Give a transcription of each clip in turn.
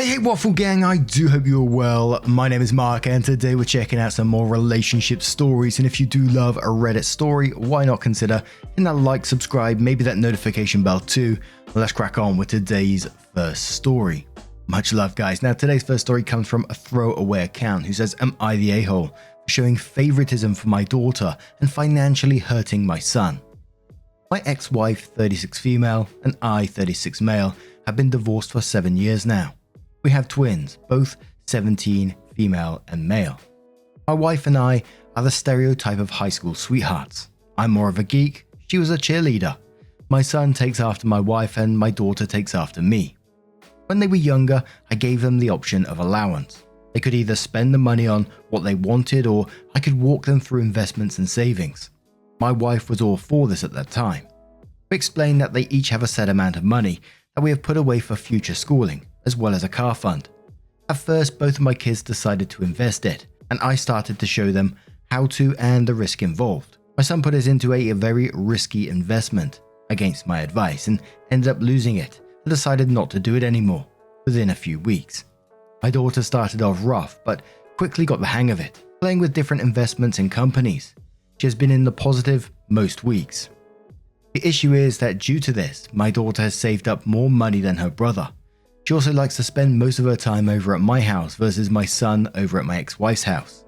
Hey Waffle Gang, I do hope you're well. My name is Mark and today we're checking out some more relationship stories, and if you do love a Reddit story, why not consider hitting that like, subscribe, maybe that notification bell too. Well, let's crack on with today's first story. Much love guys. Now today's first story comes from a throwaway account who says, am I the a-hole for showing favoritism for my daughter and financially hurting my son? My ex-wife, 36 female, and I, 36 male, have been divorced for 7 years now. We have twins, both 17, female and male. My wife and I are the stereotype of high school sweethearts. I'm more of a geek, she was a cheerleader. My son takes after my wife and my daughter takes after me. When they were younger, I gave them the option of allowance. They could either spend the money on what they wanted or I could walk them through investments and savings. My wife was all for this at that time. We explained that they each have a set amount of money that we have put away for future schooling, as well as a car fund. At first, both of my kids decided to invest it, and I started to show them how to and the risk involved. My son put us into a very risky investment against my advice and ended up losing it and decided not to do it anymore within a few weeks. My daughter started off rough, but quickly got the hang of it, playing with different investments and companies. She has been in the positive most weeks. The issue is that due to this, my daughter has saved up more money than her brother. She also likes to spend most of her time over at my house versus my son over at my ex-wife's house.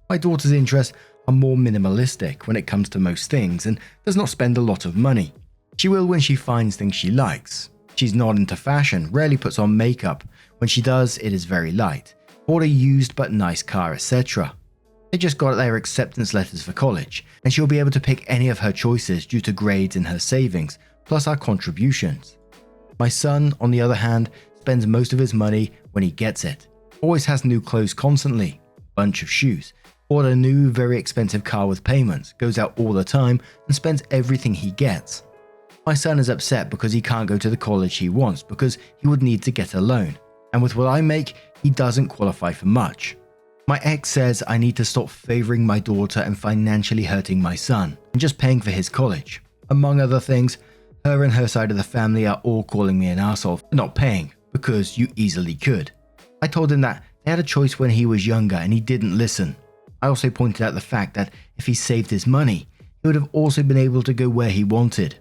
My daughter's interests are more minimalistic when it comes to most things and does not spend a lot of money. She will when she finds things she likes. She's not into fashion, rarely puts on makeup. When she does, it is very light. Bought a used but nice car, etc. They just got their acceptance letters for college, and she'll be able to pick any of her choices due to grades in her savings, plus our contributions. My son, on the other hand, spends most of his money when he gets it. Always has new clothes constantly, bunch of shoes, bought a new very expensive car with payments, goes out all the time and spends everything he gets. My son is upset because he can't go to the college he wants because he would need to get a loan, and with what I make, he doesn't qualify for much. My ex says I need to stop favoring my daughter and financially hurting my son and just paying for his college. Among other things, her and her side of the family are all calling me an asshole for not paying because you easily could. I told him that they had a choice when he was younger and he didn't listen. I also pointed out the fact that if he saved his money, he would have also been able to go where he wanted.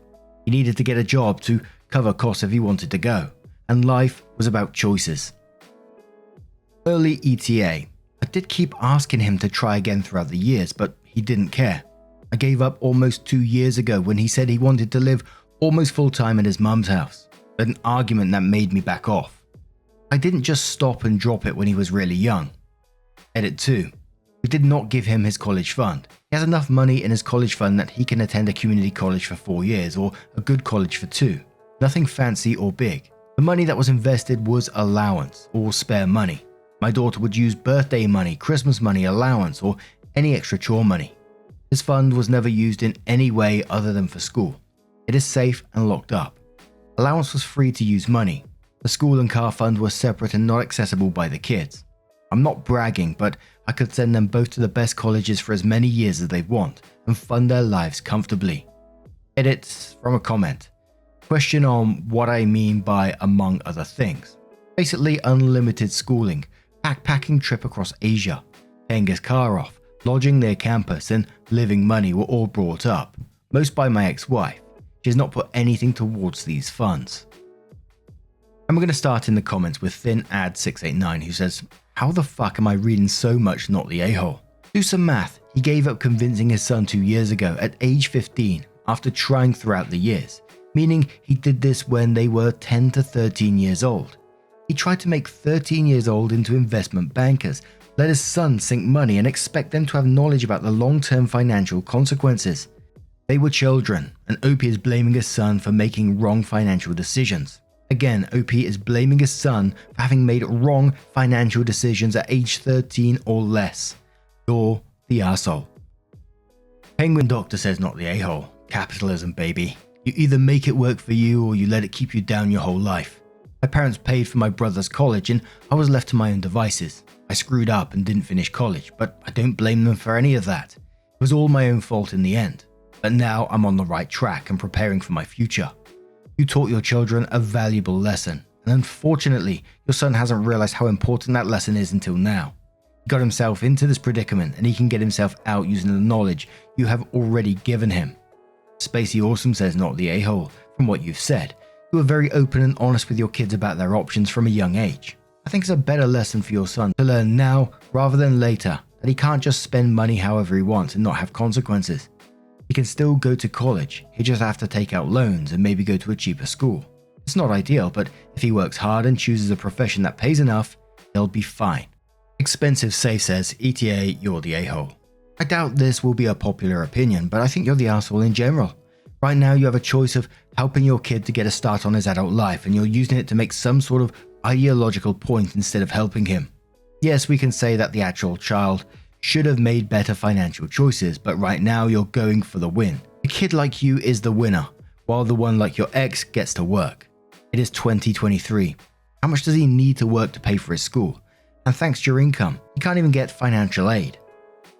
He needed to get a job to cover costs if he wanted to go, and life was about choices. Early ETA. I did keep asking him to try again throughout the years, but he didn't care. I gave up almost 2 years ago when he said he wanted to live almost full-time at his mum's house, but an argument that made me back off. I didn't just stop and drop it when he was really young. Edit 2. We did not give him his college fund. He has enough money in his college fund that he can attend a community college for 4 years or a good college for 2. Nothing fancy or big. The money that was invested was allowance or spare money. My daughter would use birthday money, Christmas money, allowance, or any extra chore money. His fund was never used in any way other than for school. It is safe and locked up. Allowance was free to use money. The school and car fund were separate and not accessible by the kids. I'm not bragging, but I could send them both to the best colleges for as many years as they want and fund their lives comfortably. Edits from a comment. Question on what I mean by among other things. Basically unlimited schooling, backpacking trip across Asia, paying his car off, lodging near campus and living money were all brought up, most by my ex-wife. She has not put anything towards these funds. And we're going to start in the comments with ThinAd689 who says, how the fuck am I reading so much not the a-hole? Do some math. He gave up convincing his son 2 years ago at age 15 after trying throughout the years, meaning he did this when they were 10 to 13 years old. He tried to make 13 years old into investment bankers, let his son sink money and expect them to have knowledge about the long-term financial consequences. They were children, and OP is blaming his son for making wrong financial decisions. Again, OP is blaming his son for having made wrong financial decisions at age 13 or less. You're the asshole. Penguin Doctor says not the a-hole. Capitalism, baby. You either make it work for you or you let it keep you down your whole life. My parents paid for my brother's college and I was left to my own devices. I screwed up and didn't finish college, but I don't blame them for any of that. It was all my own fault in the end. But now I'm on the right track and preparing for my future. You taught your children a valuable lesson. and unfortunately, your son hasn't realized how important that lesson is until now. He got himself into this predicament, and he can get himself out using the knowledge you have already given him. Spacey Awesome says, not the a-hole. From what you've said, you were very open and honest with your kids about their options from a young age. I think it's a better lesson for your son to learn now rather than later that he can't just spend money however he wants and not have consequences. He can still go to college, he just have to take out loans and maybe go to a cheaper school. It's not ideal, but if he works hard and chooses a profession that pays enough, he'll be fine. Expensive Safe says, ETA, you're the a-hole. I doubt this will be a popular opinion, but I think you're the asshole in general. Right now you have a choice of helping your kid to get a start on his adult life, and you're using it to make some sort of ideological point instead of helping him. Yes, we can say that the actual child should have made better financial choices, but right now you're going for the win. A kid like you is the winner, while the one like your ex gets to work. It is 2023. How much does he need to work to pay for his school? And thanks to your income, he can't even get financial aid.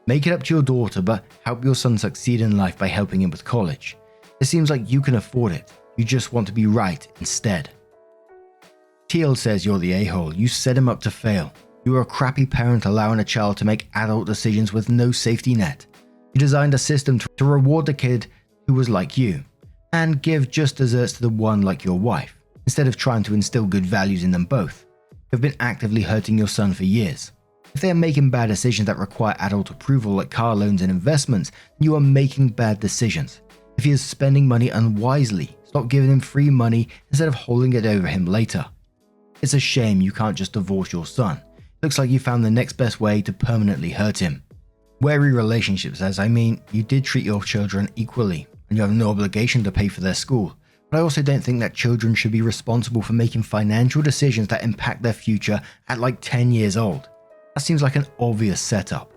Make it up to your daughter, but help your son succeed in life by helping him with college. It seems like you can afford it. You just want to be right instead. Teal says, you're the a-hole. You set him up to fail. You were a crappy parent allowing a child to make adult decisions with no safety net. You designed a system to reward the kid who was like you, and give just desserts to the one like your wife, instead of trying to instill good values in them both. You've been actively hurting your son for years. If they are making bad decisions that require adult approval like car loans and investments, then you are making bad decisions. If he is spending money unwisely, stop giving him free money instead of holding it over him later. It's a shame you can't just divorce your son. It looks like you found the next best way to permanently hurt him. Wary relationships says, I mean, you did treat your children equally, and you have no obligation to pay for their school. But I also don't think that children should be responsible for making financial decisions that impact their future at like 10 years old. That seems like an obvious setup.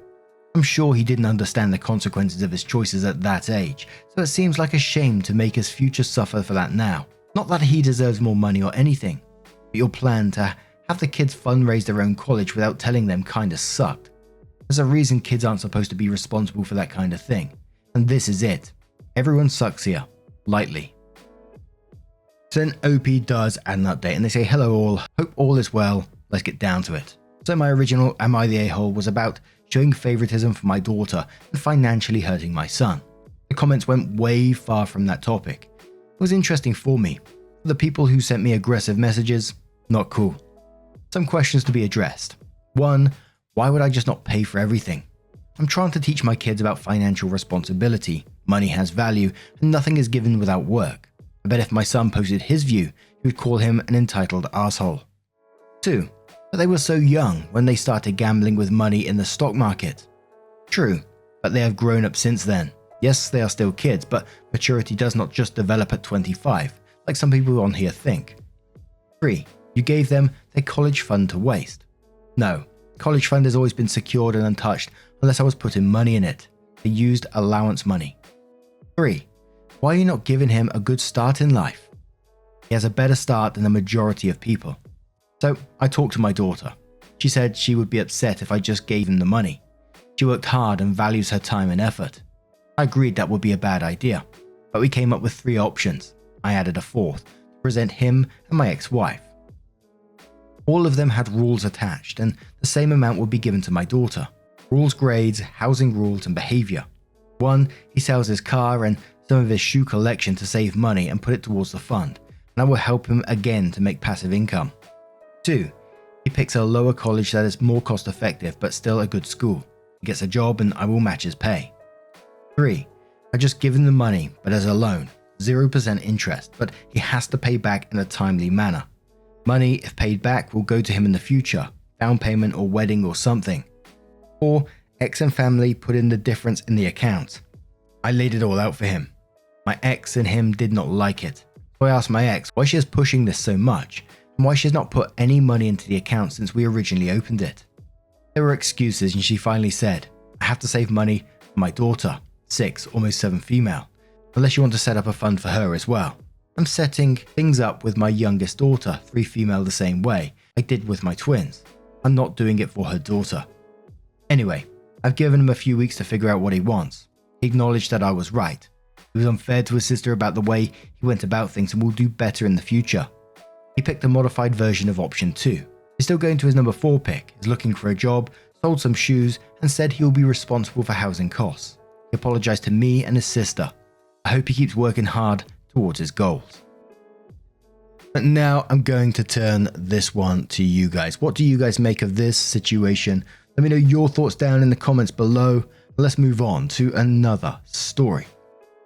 I'm sure he didn't understand the consequences of his choices at that age, so it seems like a shame to make his future suffer for that now. Not that he deserves more money or anything, but your plan to have the kids fundraise their own college without telling them kinda sucked. There's a reason kids aren't supposed to be responsible for that kind of thing, and this is it. Everyone sucks here. Lightly. So then OP does add an update and they say, hello all, hope all is well, let's get down to it. So my original Am I the A-hole was about showing favoritism for my daughter and financially hurting my son. The comments went way far from that topic. It was interesting for me. For the people who sent me aggressive messages, not cool. Some questions to be addressed. 1. Why would I just not pay for everything? I'm trying to teach my kids about financial responsibility. Money has value and nothing is given without work. I bet if my son posted his view, he would call him an entitled asshole. 2. But they were so young when they started gambling with money in the stock market. True, but they have grown up since then. Yes, they are still kids, but maturity does not just develop at 25, like some people on here think. 3. You gave them their college fund to waste. No, college fund has always been secured and untouched unless I was putting money in it. They used allowance money. 3. Why are you not giving him a good start in life? He has a better start than the majority of people. So I talked to my daughter. She said she would be upset if I just gave him the money. She worked hard and values her time and effort. I agreed that would be a bad idea, but we came up with 3 options. I added a 4th to present him and my ex-wife. All of them had rules attached, and the same amount would be given to my daughter. Rules, grades, housing rules, and behavior. 1. He sells his car and some of his shoe collection to save money and put it towards the fund, and I will help him again to make passive income. 2. He picks a lower college that is more cost effective but still a good school. He gets a job and I will match his pay. 3. I just give him the money but as a loan, 0% interest, but he has to pay back in a timely manner. Money, if paid back, will go to him in the future, down payment or wedding or something. 4. Ex and family put in the difference in the account. I laid it all out for him. My ex and him did not like it, so I asked my ex why she is pushing this so much and why she has not put any money into the account since we originally opened it. There were excuses and she finally said, I have to save money for my daughter, 6, almost 7 female, unless you want to set up a fund for her as well. I'm setting things up with my youngest daughter, 3 female the same way I did with my twins. I'm not doing it for her daughter. Anyway, I've given him a few weeks to figure out what he wants. He acknowledged that I was right. It was unfair to his sister about the way he went about things and will do better in the future. He picked the modified version of option 2. He's still going to his number 4 pick, is looking for a job, sold some shoes, and said he will be responsible for housing costs. He apologized to me and his sister. I hope he keeps working hard towards his goals. But now I'm going to turn this one to you guys. What do you guys make of this situation? Let me know your thoughts down in the comments below. Let's move on to another story.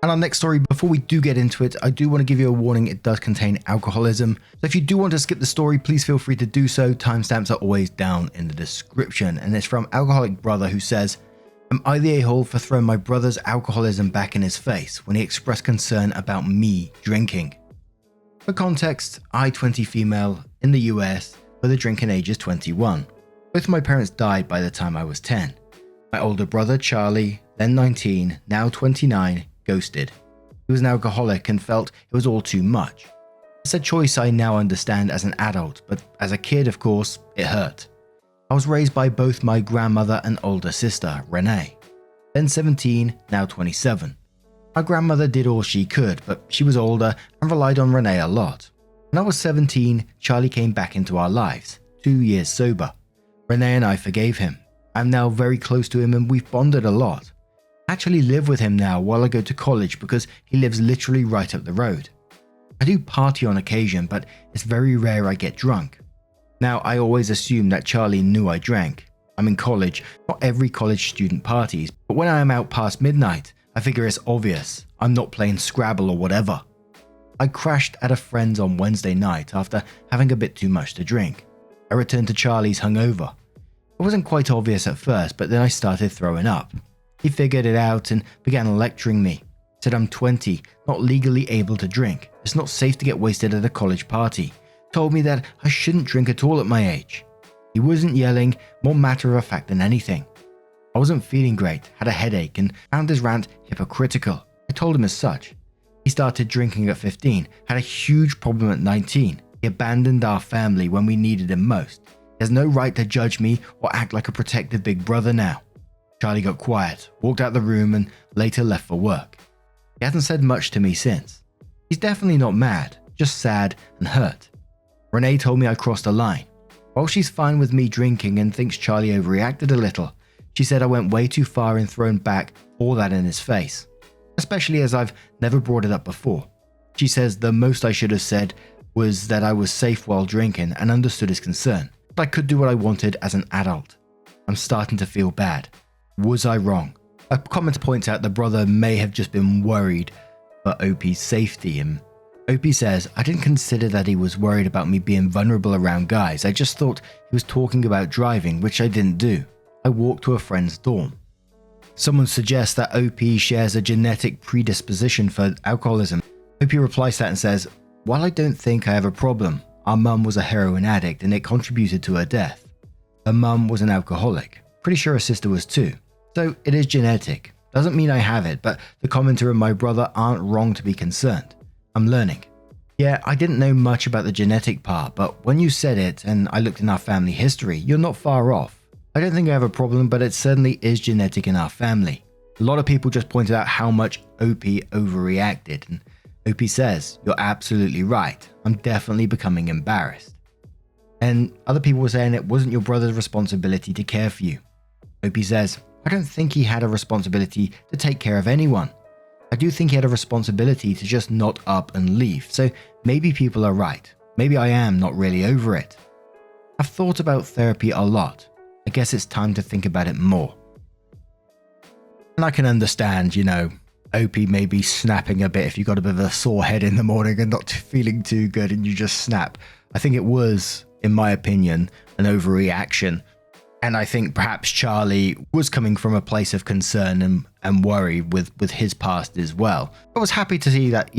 And our next story, before we do get into it, I do want to give you a warning. It does contain alcoholism. So if you do want to skip the story, please feel free to do so. Timestamps are always down in the description. And it's from Alcoholic Brother, who says, "Am I the a-hole for throwing my brother's alcoholism back in his face when he expressed concern about me drinking?" For context, I, 20 female, in the US, where the drinking age is 21. Both my parents died by the time I was 10. My older brother, Charlie, then 19, now 29, ghosted. He was an alcoholic and felt it was all too much. It's a choice I now understand as an adult, but as a kid, of course, it hurt. I was raised by both my grandmother and older sister, Renee. Then 17, now 27. My grandmother did all she could, but she was older and relied on Renee a lot. When I was 17, Charlie came back into our lives, 2 years sober. Renee and I forgave him. I'm now very close to him and we've bonded a lot. I actually live with him now while I go to college because he lives literally right up the road. I do party on occasion, but it's very rare I get drunk. Now, I always assumed that Charlie knew I drank. I'm in college, not every college student parties, but when I am out past midnight, I figure it's obvious. I'm not playing Scrabble or whatever. I crashed at a friend's on Wednesday night after having a bit too much to drink. I returned to Charlie's hungover. It wasn't quite obvious at first, but then I started throwing up. He figured it out and began lecturing me. Said I'm 20, not legally able to drink. It's not safe to get wasted at a college party. Told me that I shouldn't drink at all at my age. He wasn't yelling, more matter of fact than anything. I wasn't feeling great, had a headache, and found his rant hypocritical. I told him as such. He started drinking at 15, had a huge problem at 19. He abandoned our family when we needed him most. He has no right to judge me or act like a protective big brother now. Charlie got quiet, walked out the room, and later left for work. He hasn't said much to me since. He's definitely not mad, just sad and hurt. Renee told me I crossed a line. While she's fine with me drinking and thinks Charlie overreacted a little, she said I went way too far and thrown back all that in his face, especially as I've never brought it up before. She says the most I should have said was that I was safe while drinking and understood his concern, but I could do what I wanted as an adult. I'm starting to feel bad. Was I wrong? A comment points out the brother may have just been worried for OP's safety, and OP says, I didn't consider that he was worried about me being vulnerable around guys. I just thought he was talking about driving, which I didn't do. I walked to a friend's dorm. Someone suggests that OP shares a genetic predisposition for alcoholism. OP replies to that and says, while I don't think I have a problem, our mum was a heroin addict and it contributed to her death. Her mum was an alcoholic. Pretty sure her sister was too. So it is genetic. Doesn't mean I have it, but the commenter and my brother aren't wrong to be concerned. I'm learning. Yeah, I didn't know much about the genetic part, but when you said it and I looked in our family history, you're not far off. I don't think I have a problem, but it certainly is genetic in our family. A lot of people just pointed out how much OP overreacted, and OP says, you're absolutely right. I'm definitely becoming embarrassed. And other people were saying it wasn't your brother's responsibility to care for you. OP says, I don't think he had a responsibility to take care of anyone. I do think he had a responsibility to just not up and leave, so maybe people are right. Maybe I am not really over it. I've thought about therapy a lot. I guess it's time to think about it more. And I can understand, OP may be snapping a bit if you got a bit of a sore head in the morning and not feeling too good and you just snap. I think it was, in my opinion, an overreaction. And I think perhaps Charlie was coming from a place of concern and worry with his past as well. I was happy to see that,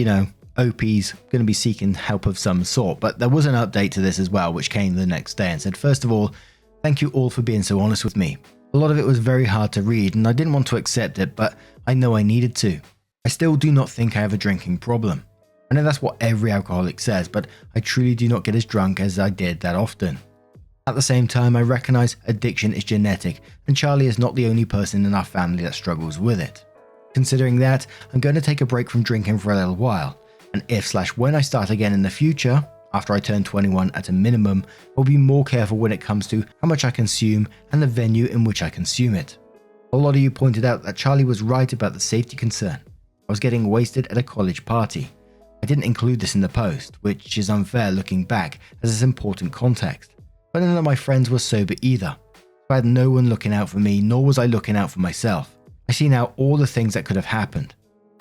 OP's going to be seeking help of some sort. But there was an update to this as well, which came the next day and said, first of all, thank you all for being so honest with me. A lot of it was very hard to read and I didn't want to accept it, but I know I needed to. I still do not think I have a drinking problem. I know that's what every alcoholic says, but I truly do not get as drunk as I did that often. At the same time, I recognize addiction is genetic, and Charlie is not the only person in our family that struggles with it. Considering that, I'm going to take a break from drinking for a little while, and if/when I start again in the future, After I turn 21 at a minimum, I will be more careful when it comes to how much I consume and the venue in which I consume it. A lot of you pointed out that Charlie was right about the safety concern. I was getting wasted at a college party. I didn't include this in the post, which is unfair looking back as it's important context, but none of my friends were sober either. I had no one looking out for me, nor was I looking out for myself. I see now all the things that could have happened.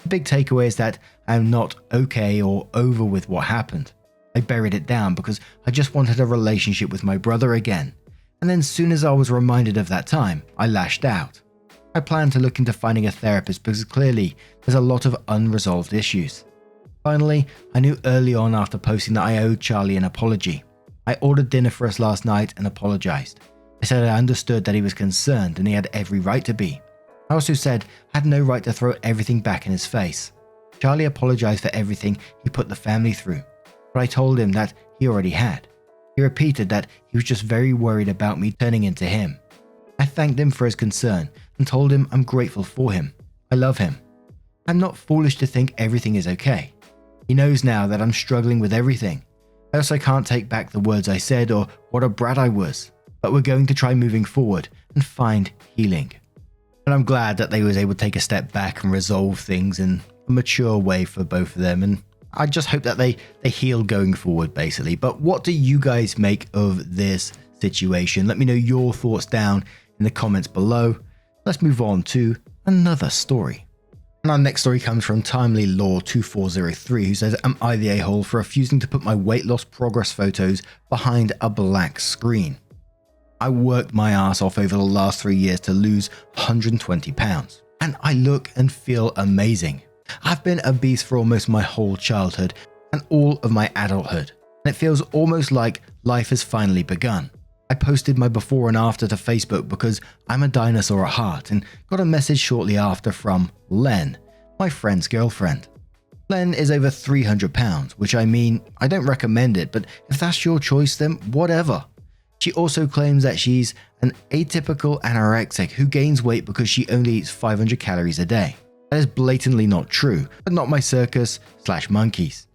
The big takeaway is that I am not okay or over with what happened. I buried it down because I just wanted a relationship with my brother again, and then soon as I was reminded of that time, I lashed out. I planned to look into finding a therapist because clearly there's a lot of unresolved issues. Finally, I knew early on after posting that I owed Charlie an apology. I ordered dinner for us last night and apologized. I said I understood that he was concerned and he had every right to be. I also said I had no right to throw everything back in his face. Charlie apologized for everything he put the family through, but I told him that he already had. He repeated that he was just very worried about me turning into him. I thanked him for his concern and told him I'm grateful for him. I love him. I'm not foolish to think everything is okay. He knows now that I'm struggling with everything. I also can't take back the words I said or what a brat I was, but we're going to try moving forward and find healing. And I'm glad that they was able to take a step back and resolve things in a mature way for both of them, and I just hope that they heal going forward basically. But what do you guys make of this situation? Let me know your thoughts down in the comments below. Let's move on to another story. And our next story comes from Timely Law 2403, who says, am I the a-hole for refusing to put my weight loss progress photos behind a black screen? I worked my ass off over the last 3 years to lose 120 pounds, and I look and feel amazing. I've been obese for almost my whole childhood and all of my adulthood, and it feels almost like life has finally begun. I posted my before and after to Facebook because I'm a dinosaur at heart, and got a message shortly after from Len, my friend's girlfriend. Len is over 300 pounds, which I mean, I don't recommend it, but if that's your choice, then whatever. She also claims that she's an atypical anorexic who gains weight because she only eats 500 calories a day. That is blatantly not true, but not my circus/monkeys.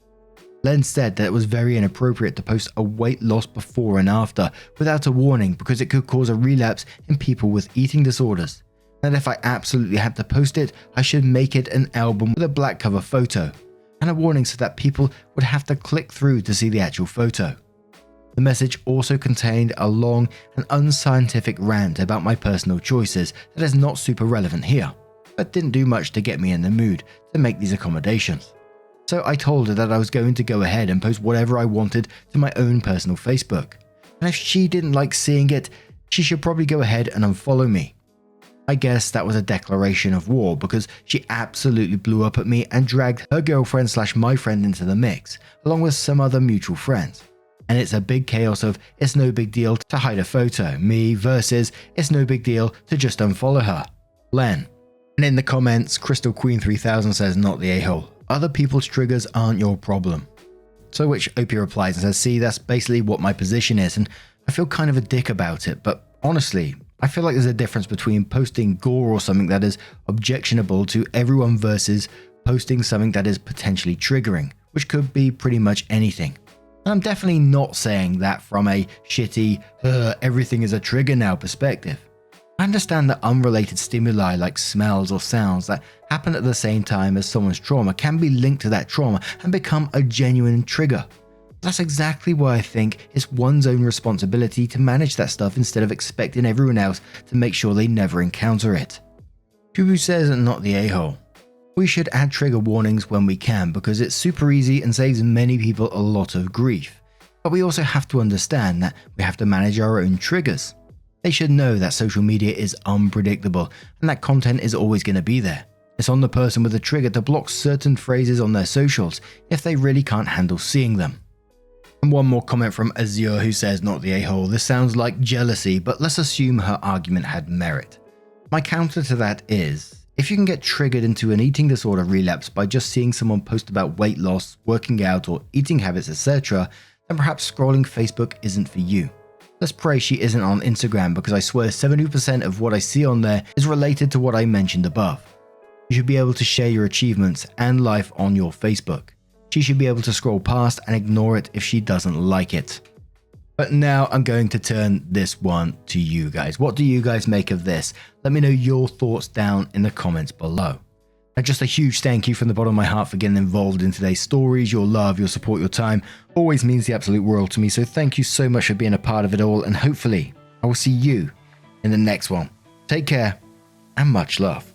Len said that it was very inappropriate to post a weight loss before and after without a warning because it could cause a relapse in people with eating disorders. And if I absolutely had to post it, I should make it an album with a black cover photo and a warning so that people would have to click through to see the actual photo. The message also contained a long and unscientific rant about my personal choices that is not super relevant here, but didn't do much to get me in the mood to make these accommodations. So I told her that I was going to go ahead and post whatever I wanted to my own personal Facebook, and if she didn't like seeing it, she should probably go ahead and unfollow me. I guess that was a declaration of war because she absolutely blew up at me and dragged her girlfriend/my friend into the mix, along with some other mutual friends. And it's a big chaos of it's no big deal to hide a photo, me versus it's no big deal to just unfollow her, Len. And in the comments, Crystal Queen 3000 says, not the a-hole. Other people's triggers aren't your problem. So which Opie replies and says, see, that's basically what my position is, and I feel kind of a dick about it, but honestly, I feel like there's a difference between posting gore or something that is objectionable to everyone versus posting something that is potentially triggering, which could be pretty much anything. And I'm definitely not saying that from a shitty, everything is a trigger now perspective. I understand that unrelated stimuli like smells or sounds that happen at the same time as someone's trauma can be linked to that trauma and become a genuine trigger. That's exactly why I think it's one's own responsibility to manage that stuff instead of expecting everyone else to make sure they never encounter it. Kubu says, not the a-hole. We should add trigger warnings when we can because it's super easy and saves many people a lot of grief. But we also have to understand that we have to manage our own triggers. They should know that social media is unpredictable and that content is always going to be there. It's on the person with the trigger to block certain phrases on their socials if they really can't handle seeing them. And one more comment from Azure who says, not the a-hole. This sounds like jealousy, but let's assume her argument had merit. My counter to that is, if you can get triggered into an eating disorder relapse by just seeing someone post about weight loss, working out, or eating habits, etc., then perhaps scrolling Facebook isn't for you. Let's pray she isn't on Instagram because I swear 70% of what I see on there is related to what I mentioned above. You should be able to share your achievements and life on your Facebook. she should be able to scroll past and ignore it if she doesn't like it. But now I'm going to turn this one to you guys. What do you guys make of this? Let me know your thoughts down in the comments below. And just a huge thank you from the bottom of my heart for getting involved in today's stories. Your love, your support, your time always means the absolute world to me. So thank you so much for being a part of it all. And hopefully I will see you in the next one. Take care and much love.